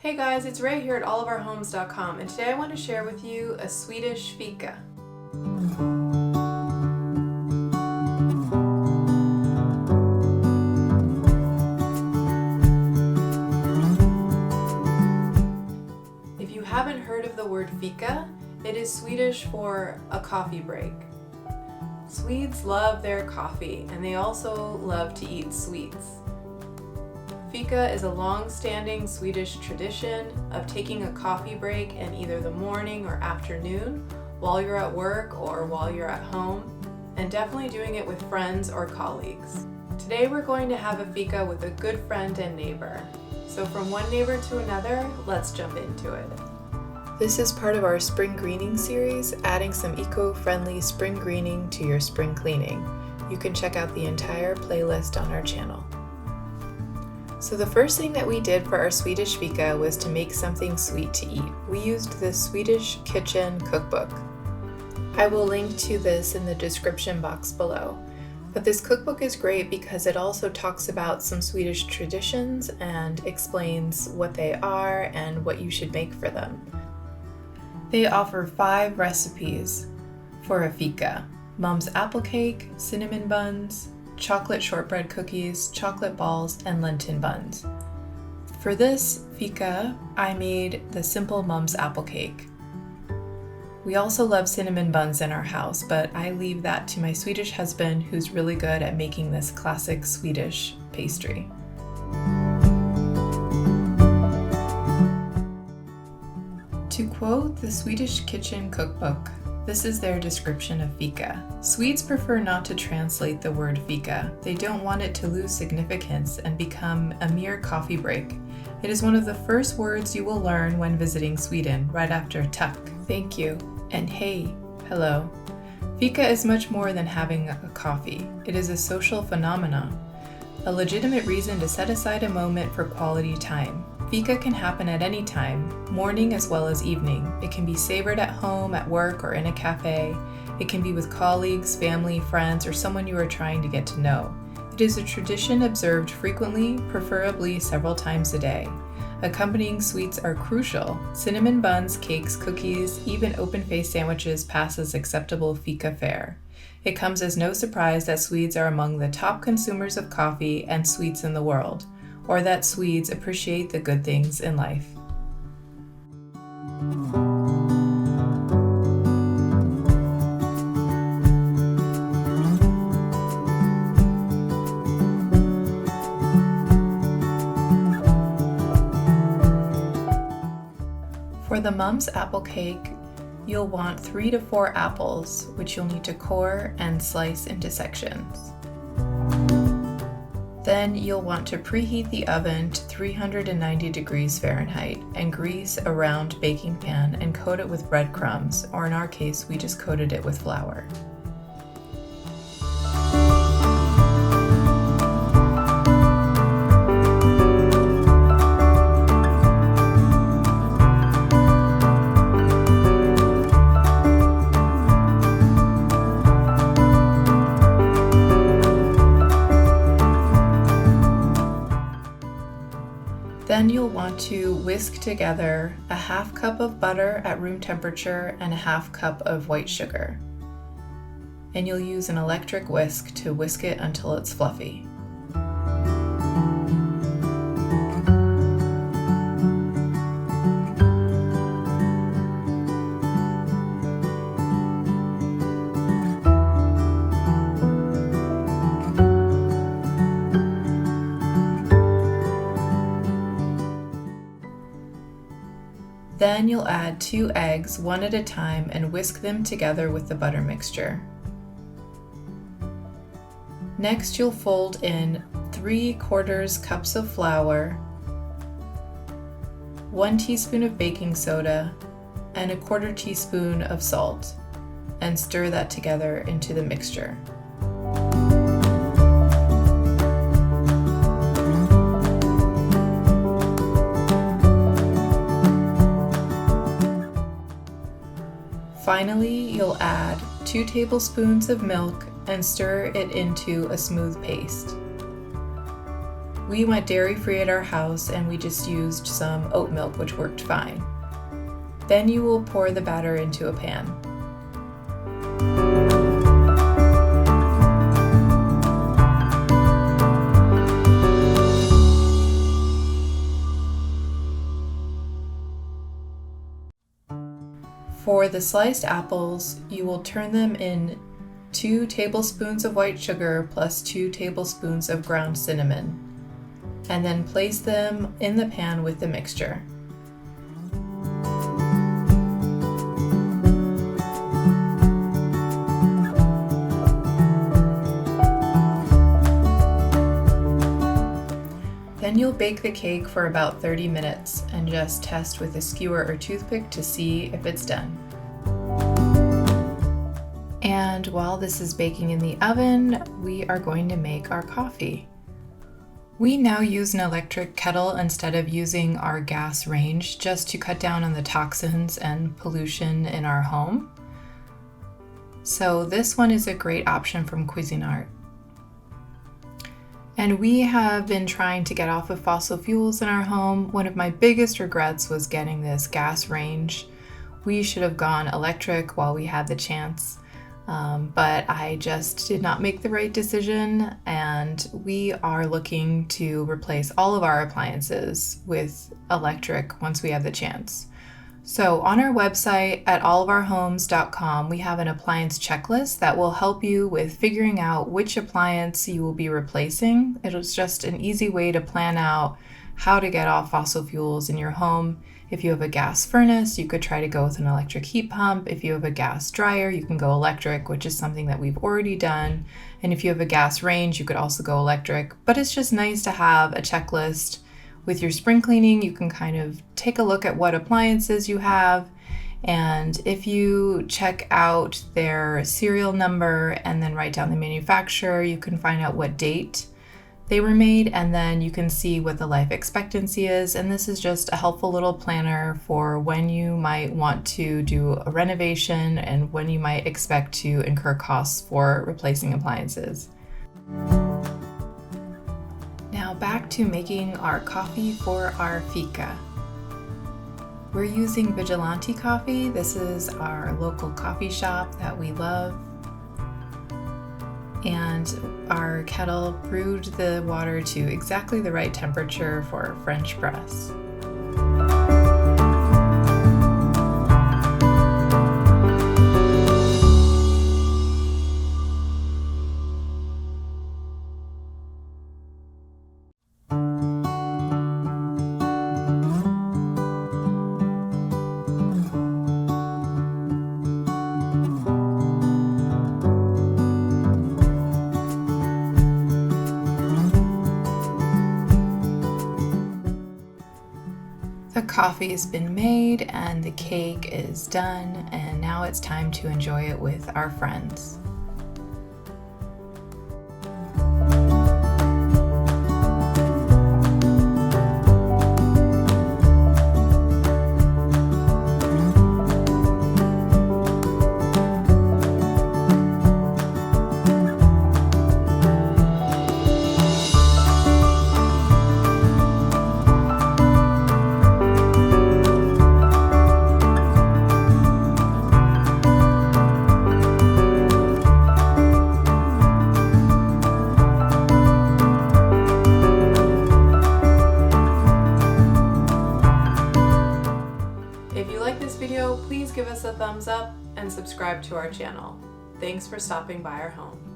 Hey guys, it's Ray here at allofourhomes.com, and today I want to share with you a Swedish fika. If you haven't heard of the word fika, it is Swedish for a coffee break. Swedes love their coffee, and they also love to eat sweets. Fika is a long-standing Swedish tradition of taking a coffee break in either the morning or afternoon while you're at work or while you're at home, and definitely doing it with friends or colleagues. Today we're going to have a fika with a good friend and neighbor. So from one neighbor to another, let's jump into it. This is part of our spring greening series, adding some eco-friendly spring greening to your spring cleaning. You can check out the entire playlist on our channel. So the first thing that we did for our Swedish fika was to make something sweet to eat. We used the Swedish Kitchen Cookbook. I will link to this in the description box below. But this cookbook is great because it also talks about some Swedish traditions and explains what they are and what you should make for them. They offer 5 recipes for a fika: Mom's apple cake, cinnamon buns, chocolate shortbread cookies, chocolate balls, and Lenten buns. For this fika, I made the simple Mom's apple cake. We also love cinnamon buns in our house, but I leave that to my Swedish husband, who's really good at making this classic Swedish pastry. To quote the Swedish Kitchen Cookbook, this is their description of fika. Swedes prefer not to translate the word fika. They don't want it to lose significance and become a mere coffee break. It is one of the first words you will learn when visiting Sweden, right after tack, thank you, and hey, hello. Fika is much more than having a coffee. It is a social phenomenon, a legitimate reason to set aside a moment for quality time. Fika can happen at any time, morning as well as evening. It can be savored at home, at work, or in a cafe. It can be with colleagues, family, friends, or someone you are trying to get to know. It is a tradition observed frequently, preferably several times a day. Accompanying sweets are crucial. Cinnamon buns, cakes, cookies, even open-faced sandwiches pass as acceptable fika fare. It comes as no surprise that Swedes are among the top consumers of coffee and sweets in the world, or that Swedes appreciate the good things in life. For the Mom's apple cake, you'll want 3 to 4 apples, which you'll need to core and slice into sections. Then you'll want to preheat the oven to 390 degrees Fahrenheit and grease a round baking pan and coat it with breadcrumbs, or in our case, we just coated it with flour. Then you'll want to whisk together a half cup of butter at room temperature and a half cup of white sugar. And you'll use an electric whisk to whisk it until it's fluffy. Then you'll add 2 eggs, one at a time, and whisk them together with the butter mixture. Next, you'll fold in 3/4 cups of flour, 1 teaspoon of baking soda, and 1/4 teaspoon of salt, and stir that together into the mixture. Finally, you'll add 2 tablespoons of milk and stir it into a smooth paste. We went dairy-free at our house and we just used some oat milk, which worked fine. Then you will pour the batter into a pan. For the sliced apples, you will turn them in 2 tablespoons of white sugar plus 2 tablespoons of ground cinnamon, and then place them in the pan with the mixture. Then you'll bake the cake for about 30 minutes and just test with a skewer or toothpick to see if it's done. And while this is baking in the oven, we are going to make our coffee. We now use an electric kettle instead of using our gas range, just to cut down on the toxins and pollution in our home. So this one is a great option from Cuisinart. And we have been trying to get off of fossil fuels in our home. One of my biggest regrets was getting this gas range. We should have gone electric while we had the chance, but I just did not make the right decision, and we are looking to replace all of our appliances with electric once we have the chance. So on our website at allofourhomes.com, we have an appliance checklist that will help you with figuring out which appliance you will be replacing. It's just an easy way to plan out how to get off fossil fuels in your home. If you have a gas furnace, you could try to go with an electric heat pump. If you have a gas dryer, you can go electric, which is something that we've already done. And if you have a gas range, you could also go electric. But it's just nice to have a checklist. With your spring cleaning, you can kind of take a look at what appliances you have, and if you check out their serial number and then write down the manufacturer, you can find out what date they were made, and then you can see what the life expectancy is. And this is just a helpful little planner for when you might want to do a renovation and when you might expect to incur costs for replacing appliances. Now back to making our coffee for our Fika. We're using Vigilante coffee. This is our local coffee shop that we love. And our kettle brewed the water to exactly the right temperature for French press. The coffee has been made and the cake is done, and now it's time to enjoy it with our friends. If you like this video, please give us a thumbs up and subscribe to our channel. Thanks for stopping by our home.